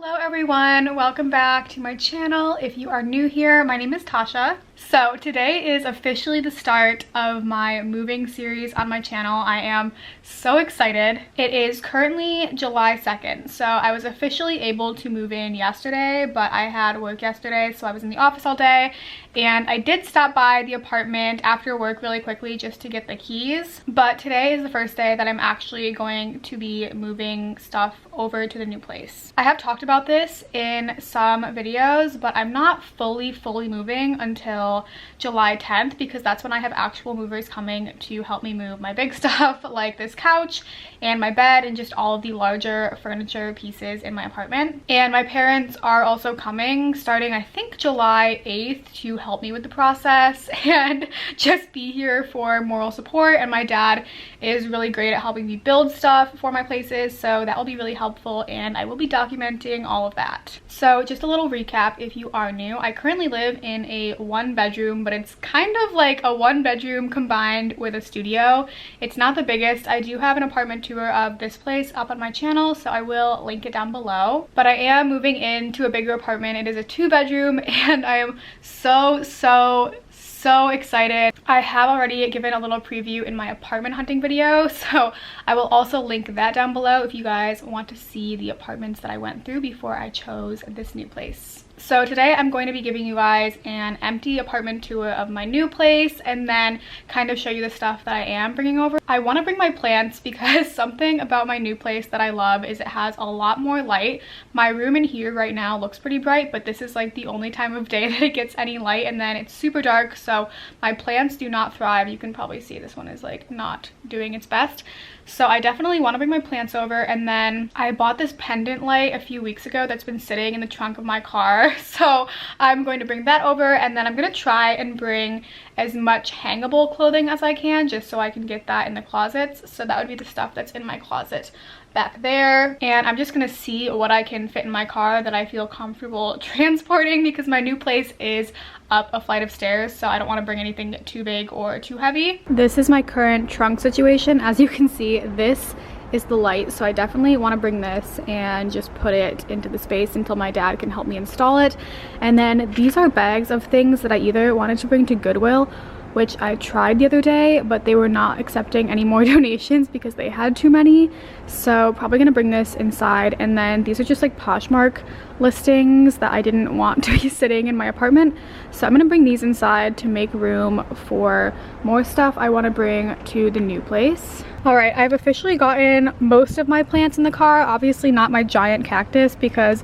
Hello everyone, welcome back to my channel. If you are new here, my name is Tasha. So today is officially the start of my moving series on my channel. I am so excited. It is currently July 2nd, so I was officially able to move in yesterday, but I had work yesterday, so I was in the office all day, and I did stop by the apartment after work really quickly just to get the keys. But today is the first day that I'm actually going to be moving stuff over to the new place. I have talked about this in some videos, but I'm not fully moving until July 10th because that's when I have actual movers coming to help me move my big stuff like this couch and my bed and just all of the larger furniture pieces in my apartment. And my parents are also coming starting I think July 8th to help me with the process and just be here for moral support. And my dad is really great at helping me build stuff for my places, so that will be really helpful and I will be documenting all of that. So just a little recap if you are new. I currently live in a one-bedroom, but it's kind of like a one-bedroom combined with a studio. It's not the biggest. I do have an apartment tour of this place up on my channel, so I will link it down below. But I am moving into a bigger apartment. It is a 2-bedroom and I am so excited. I have already given a little preview in my apartment hunting video, so I will also link that down below if you guys want to see the apartments that I went through before I chose this new place. So today I'm going to be giving you guys an empty apartment tour of my new place and then kind of show you the stuff that I am bringing over. I want to bring my plants because something about my new place that I love is it has a lot more light. My room in here right now looks pretty bright, but this is like the only time of day that it gets any light, and then it's super dark, so my plants do not thrive. You can probably see this one is like not doing its best. So I definitely want to bring my plants over. And then I bought this pendant light a few weeks ago that's been sitting in the trunk of my car, so I'm going to bring that over, and then I'm going to try and bring as much hangable clothing as I can just so I can get that in the closets. So that would be the stuff that's in my closet back there, and I'm just gonna see what I can fit in my car that I feel comfortable transporting because my new place is up a flight of stairs, so I don't want to bring anything too big or too heavy. This is my current trunk situation. As you can see, this is the light, so I definitely want to bring this and just put it into the space until my dad can help me install it. And then these are bags of things that I either wanted to bring to Goodwill, which I tried the other day, but they were not accepting any more donations because they had too many. So probably gonna bring this inside. And then these are just like Poshmark listings that I didn't want to be sitting in my apartment. So I'm gonna bring these inside to make room for more stuff I wanna bring to the new place. All right, I've officially gotten most of my plants in the car. Obviously not my giant cactus because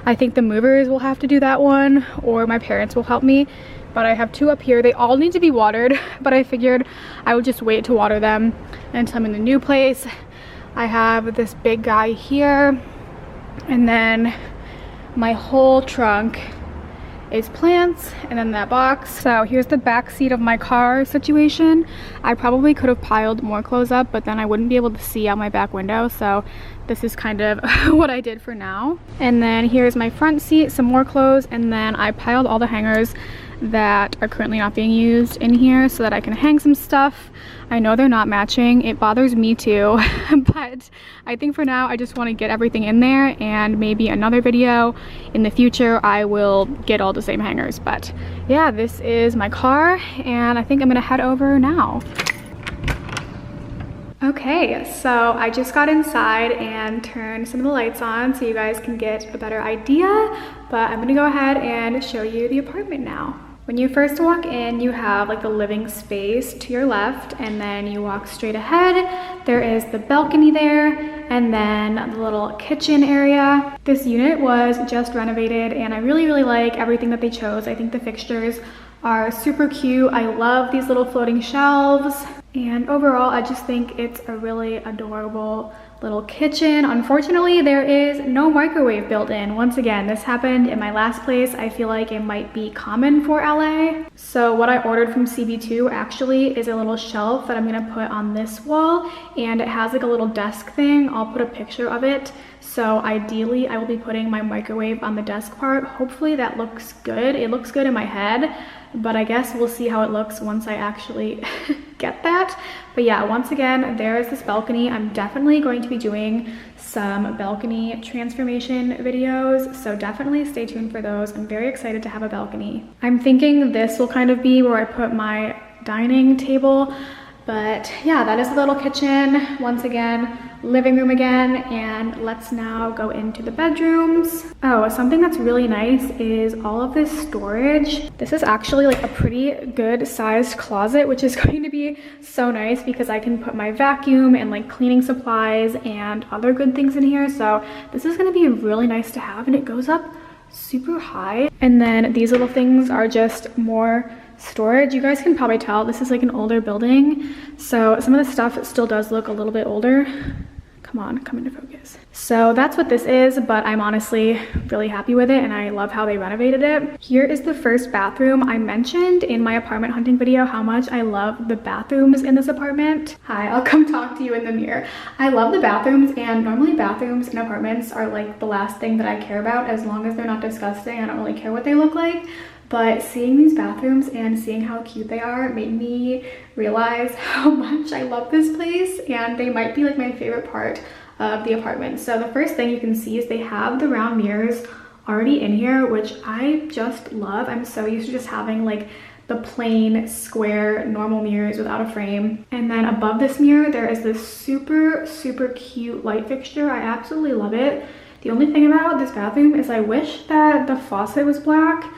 I think the movers will have to do that one or my parents will help me. But I have two up here. They all need to be watered, but I figured I would just wait to water them until I'm in the new place. I have this big guy here, and then my whole trunk is plants, and then that box. So here's the back seat of my car situation. I probably could have piled more clothes up, but then I wouldn't be able to see out my back window, so this is kind of what I did for now. And then here's my front seat, some more clothes, and then I piled all the hangers that are currently not being used in here so that I can hang some stuff. I know they're not matching. It bothers me too, but I think for now I just want to get everything in there, and maybe another video in the future I will get all the same hangers. But yeah, this is my car and I think I'm gonna head over now. Okay, so I just got inside and turned some of the lights on so you guys can get a better idea, but I'm gonna go ahead and show you the apartment now. When you first walk in, you have like the living space to your left, and then you walk straight ahead. There is the balcony there, and then the little kitchen area. This unit was just renovated, and I really like everything that they chose. I think the fixtures are super cute. I love these little floating shelves, and overall I just think it's a really adorable little kitchen. Unfortunately, there is no microwave built in. Once again, this happened in my last place. I feel like it might be common for LA. So what I ordered from CB2 actually is a little shelf that I'm gonna put on this wall, and it has like a little desk thing. I'll put a picture of it. So ideally I will be putting my microwave on the desk part. Hopefully that looks good. It looks good in my head, but I guess we'll see how it looks once I actually get that. But yeah, once again, there is this balcony. I'm definitely going to be doing some balcony transformation videos, so definitely stay tuned for those. I'm very excited to have a balcony. I'm thinking this will kind of be where I put my dining table. But yeah, that is the little kitchen. Once again, living room again, and let's now go into the bedrooms. Oh, something that's really nice is all of this storage. This is actually like a pretty good sized closet, which is going to be so nice because I can put my vacuum and like cleaning supplies and other good things in here. So this is gonna be really nice to have, and it goes up super high. And then these little things are just more storage. You guys can probably tell this is like an older building, so some of the stuff still does look a little bit older. Come on, come into focus. So that's what this is, but I'm honestly really happy with it, and I love how they renovated it. Here is the first bathroom. I mentioned in my apartment hunting video how much I love the bathrooms in this apartment. Hi, I'll come talk to you in the mirror. I love the bathrooms, and normally bathrooms in apartments are like the last thing that I care about. As long as they're not disgusting, I don't really care what they look like. But seeing these bathrooms and seeing how cute they are made me realize how much I love this place, and they might be like my favorite part of the apartment. So the first thing you can see is they have the round mirrors already in here, which I just love. I'm so used to just having like the plain square normal mirrors without a frame. And then above this mirror there is this super cute light fixture. I absolutely love it. The only thing about this bathroom is I wish that the faucet was black.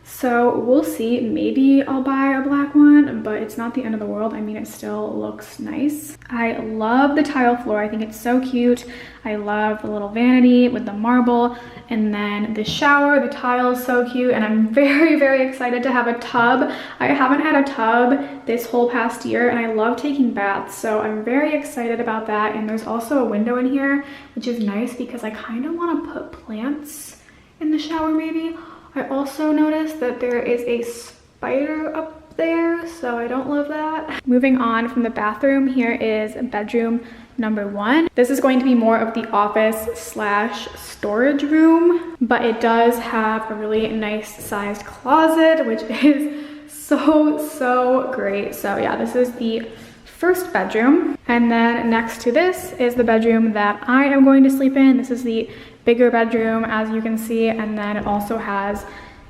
So we'll see, maybe I'll buy a black one, but it's not the end of the world. I mean, it still looks nice. I love the tile floor. I think it's so cute. I love the little vanity with the marble, and then the shower, the tile is so cute, and I'm very excited to have a tub. I haven't had a tub this whole past year, and I love taking baths, so I'm very excited about that. And there's also a window in here, which is nice because I kind of want to put plants in the shower maybe. I also noticed that there is a spider up there, so I don't love that. Moving on from the bathroom, here is bedroom number 1. This is going to be more of the office slash storage room, but it does have a really nice sized closet, which is so great. So yeah, this is the first bedroom. And then next to this is the bedroom that I am going to sleep in. This is the bigger bedroom, as you can see, and then it also has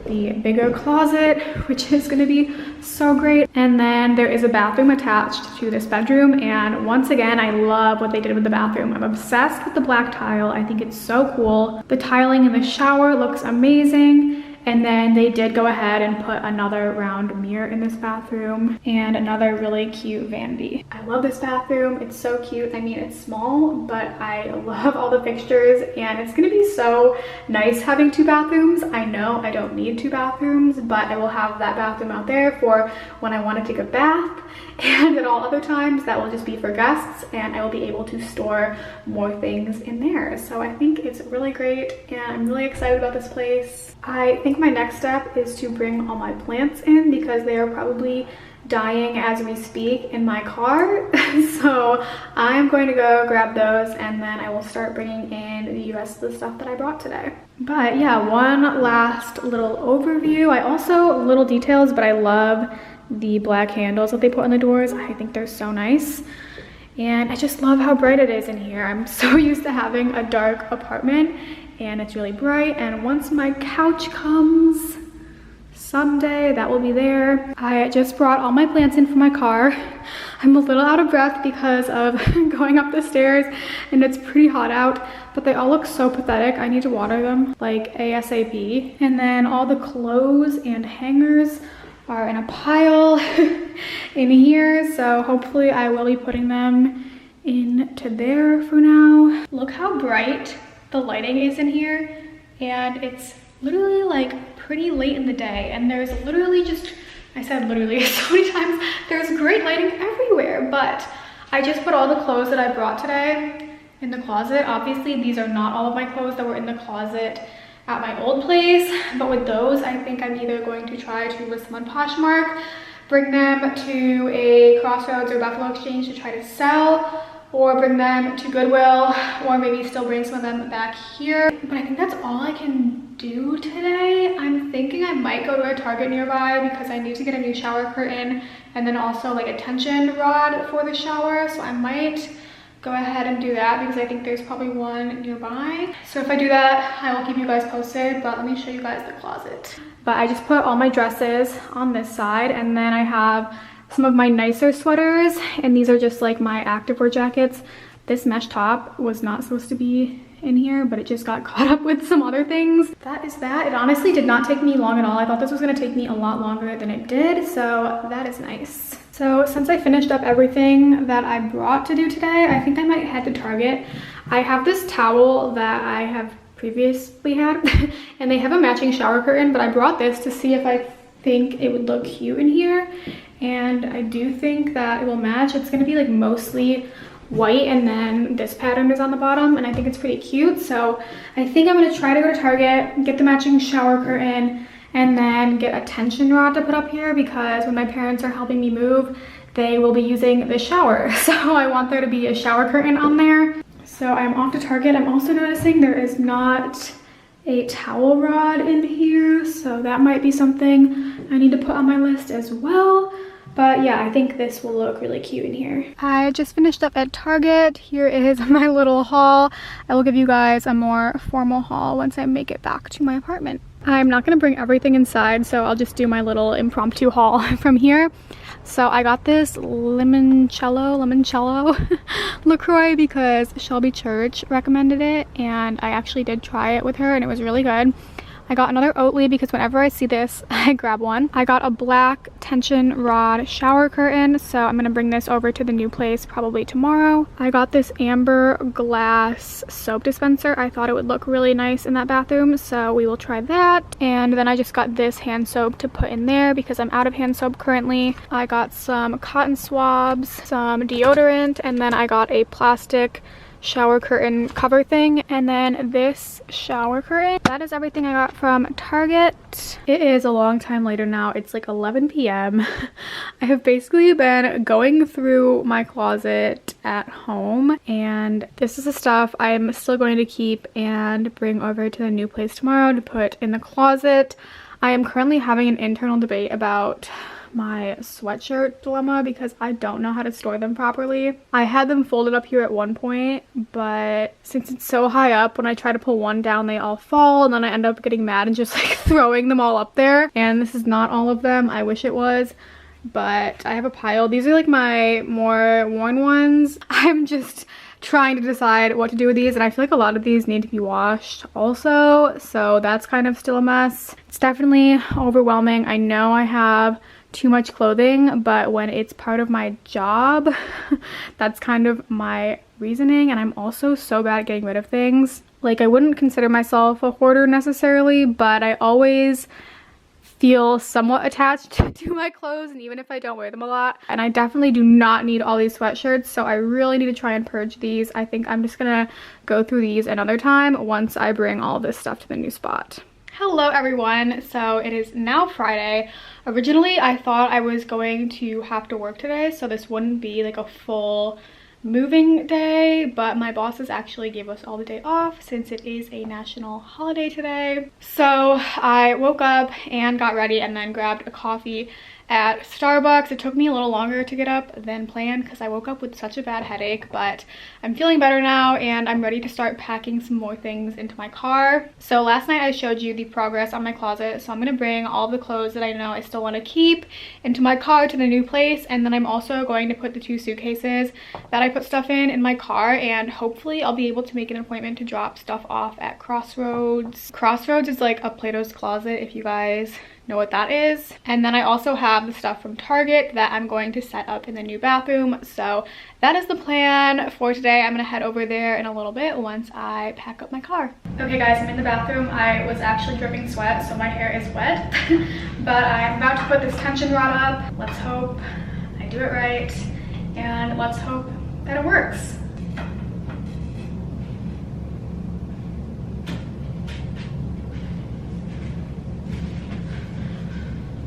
the bigger closet, which is going to be so great. And then there is a bathroom attached to this bedroom, and once again, I love what they did with the bathroom. I'm obsessed with the black tile. I think it's so cool. The tiling in the shower looks amazing. And then they did go ahead and put another round mirror in this bathroom and another really cute vanity. I love this bathroom. It's so cute. I mean, it's small, but I love all the fixtures, and it's gonna be so nice having 2 bathrooms. I know I don't need 2 bathrooms, but I will have that bathroom out there for when I want to take a bath, and at all other times that will just be for guests, and I will be able to store more things in there. So I think it's really great, and I'm really excited about this place. I think my next step is to bring all my plants in because they are probably dying as we speak in my car. So I'm going to go grab those, and then I will start bringing in the rest of the stuff that I brought today. But yeah, one last little overview. I also, little details, but I love the black handles that they put on the doors. I think they're so nice. And I just love how bright it is in here. I'm so used to having a dark apartment, and it's really bright. And once my couch comes someday, that will be there. I just brought all my plants in from my car. I'm a little out of breath because of going up the stairs, and it's pretty hot out, but they all look so pathetic. I need to water them like ASAP. And then all the clothes and hangers are in a pile in here, so hopefully I will be putting them into there for now. Look how bright the lighting is in here, and it's literally like pretty late in the day, and there's literally just, I said literally so many times, there's great lighting everywhere. But I just put all the clothes that I brought today in the closet. Obviously these are not all of my clothes that were in the closet at my old place, but with those I think I'm either going to try to list them on Poshmark, bring them to a Crossroads or Buffalo Exchange to try to sell, or bring them to Goodwill, or maybe still bring some of them back here. But I think that's all I can do today. I'm thinking I might go to a Target nearby because I need to get a new shower curtain and then also like a tension rod for the shower. So I might go ahead and do that because I think there's probably one nearby. So if I do that, I will keep you guys posted, but let me show you guys the closet. But I just put all my dresses on this side, and then I have some of my nicer sweaters, and these are just like my activewear jackets. This mesh top was not supposed to be in here, but it just got caught up with some other things. That is that. It honestly did not take me long at all. I thought this was gonna take me a lot longer than it did, so that is nice. So since I finished up everything that I brought to do today, I think I might head to Target. I have this towel that I have previously had and they have a matching shower curtain, but I brought this to see if I think it would look cute in here, and I do think that it will match. It's gonna be like mostly white, and then this pattern is on the bottom, and I think it's pretty cute. So I think I'm gonna try to go to Target, get the matching shower curtain, and then get a tension rod to put up here because when my parents are helping me move, they will be using the shower. So I want there to be a shower curtain on there. So I'm off to Target. I'm also noticing there is not a towel rod in here, so that might be something I need to put on my list as well. But yeah, I think this will look really cute in here. I just finished up at Target. Here is my little haul. I will give you guys a more formal haul once I make it back to my apartment. I'm not gonna bring everything inside, so I'll just do my little impromptu haul from here. So I got this limoncello LaCroix because Shelby Church recommended it, and I actually did try it with her and it was really good. I got another Oatly because whenever I see this, I grab one. I got a black tension rod shower curtain, so I'm gonna bring this over to the new place probably tomorrow. I got this amber glass soap dispenser. I thought it would look really nice in that bathroom, so we will try that. And then I just got this hand soap to put in there because I'm out of hand soap currently. I got some cotton swabs, some deodorant, and then I got a plastic shower curtain cover thing, and then this shower curtain. That is everything I got from Target. It is a long time later now. It's like 11 p.m. I have basically been going through my closet at home, and this is the stuff I'm still going to keep and bring over to the new place tomorrow to put in the closet. I am currently having an internal debate about my sweatshirt dilemma because I don't know how to store them properly. I had them folded up here at one point, but since it's so high up, when I try to pull one down, they all fall, and then I end up getting mad and just like throwing them all up there. And this is not all of them. I wish it was, but I have a pile. These are like my more worn ones. I'm just trying to decide what to do with these, and I feel like a lot of these need to be washed also, so that's kind of still a mess. It's definitely overwhelming. I know I have too much clothing, but when it's part of my job, that's kind of my reasoning. And I'm also so bad at getting rid of things. Like, I wouldn't consider myself a hoarder necessarily, but I always feel somewhat attached to my clothes, and even if I don't wear them a lot. And I definitely do not need all these sweatshirts, so I really need to try and purge these. I think I'm just gonna go through these another time once I bring all this stuff to the new spot. Hello everyone. So it is now Friday. Originally I thought I was going to have to work today, so this wouldn't be like a full moving day, but my bosses actually gave us all the day off since it is a national holiday today. So I woke up and got ready and then grabbed a coffee at Starbucks. It took me a little longer to get up than planned because I woke up with such a bad headache, but I'm feeling better now and I'm ready to start packing some more things into my car. So last night I showed you the progress on my closet, so I'm gonna bring all the clothes that I know I still want to keep into my car to the new place, and then I'm also going to put the 2 suitcases that I put stuff in my car, and hopefully I'll be able to make an appointment to drop stuff off at Crossroads. Crossroads is like a Plato's Closet, if you guys know what that is. And then I also have the stuff from Target that I'm going to set up in the new bathroom. So that is the plan for today. I'm gonna head over there in a little bit once I pack up my car. Okay guys, I'm in the bathroom. I was actually dripping sweat, so my hair is wet. But I'm about to put this tension rod up. Let's hope I do it right, and let's hope that it works.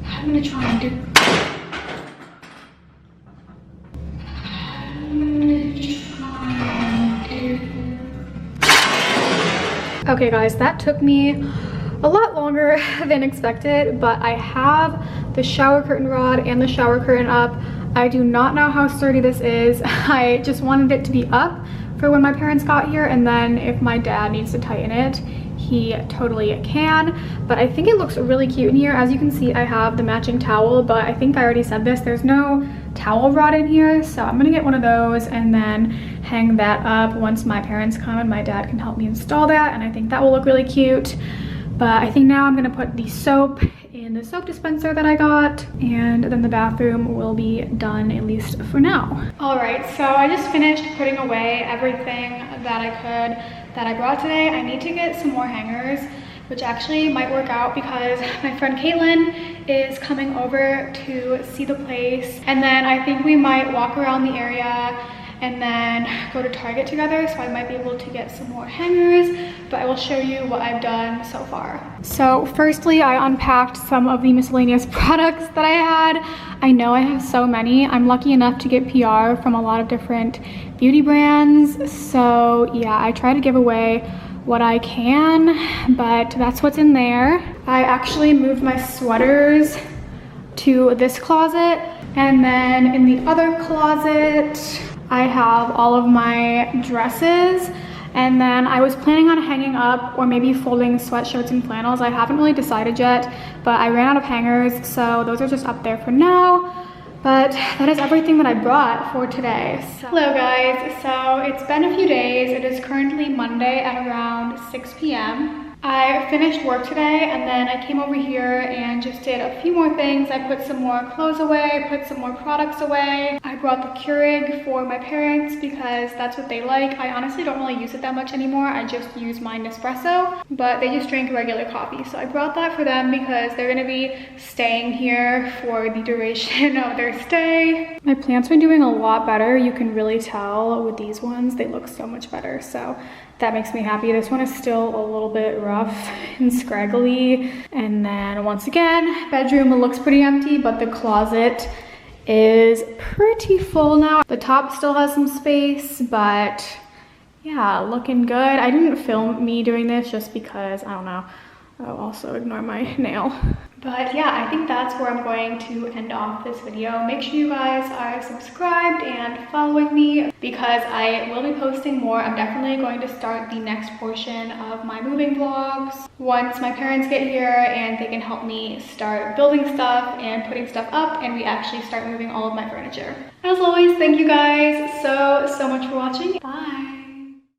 I'm gonna try and do. Okay guys, that took me a lot longer than expected, but I have the shower curtain rod and the shower curtain up. I do not know how sturdy this is. I just wanted it to be up for when my parents got here, and then if my dad needs to tighten it, he totally can. But I think it looks really cute in here. As you can see, I have the matching towel, but I think I already said this, there's no towel rod in here, so I'm gonna get one of those and then hang that up once my parents come and my dad can help me install that, and I think that will look really cute. But I think now I'm gonna put the soap in the soap dispenser that I got, and then the bathroom will be done, at least for now. All right, so I just finished putting away everything that I could that I brought today. I need to get some more hangers, which actually might work out because my friend Caitlin is coming over to see the place, and then I think we might walk around the area and then go to Target together, so I might be able to get some more hangers, but I will show you what I've done so far. So firstly, I unpacked some of the miscellaneous products that I had. I know I have so many. I'm lucky enough to get PR from a lot of different beauty brands, so yeah, I try to give away what I can, but that's what's in there. I actually moved my sweaters to this closet, and then in the other closet, I have all of my dresses, and then I was planning on hanging up or maybe folding sweatshirts and flannels. I haven't really decided yet, but I ran out of hangers, so those are just up there for now. But that is everything that I brought for today. Hello guys, so it's been a few days. It is currently Monday at around 6 p.m. I finished work today, and then I came over here and just did a few more things. I put some more clothes away, put some more products away. I brought the Keurig for my parents because that's what they like. I honestly don't really use it that much anymore. I just use my Nespresso, but they just drink regular coffee. So I brought that for them because they're gonna be staying here for the duration of their stay. My plants are doing a lot better. You can really tell with these ones, they look so much better. So that makes me happy. This one is still a little bit rough and scraggly. And then once again, bedroom looks pretty empty, but the closet is pretty full now. The top still has some space, but yeah, looking good. I didn't film me doing this just because, I don't know. I'll also ignore my nail. But yeah, I think that's where I'm going to end off this video. Make sure you guys are subscribed and following me because I will be posting more. I'm definitely going to start the next portion of my moving vlogs once my parents get here and they can help me start building stuff and putting stuff up, and we actually start moving all of my furniture. As always, thank you guys so much for watching. Bye.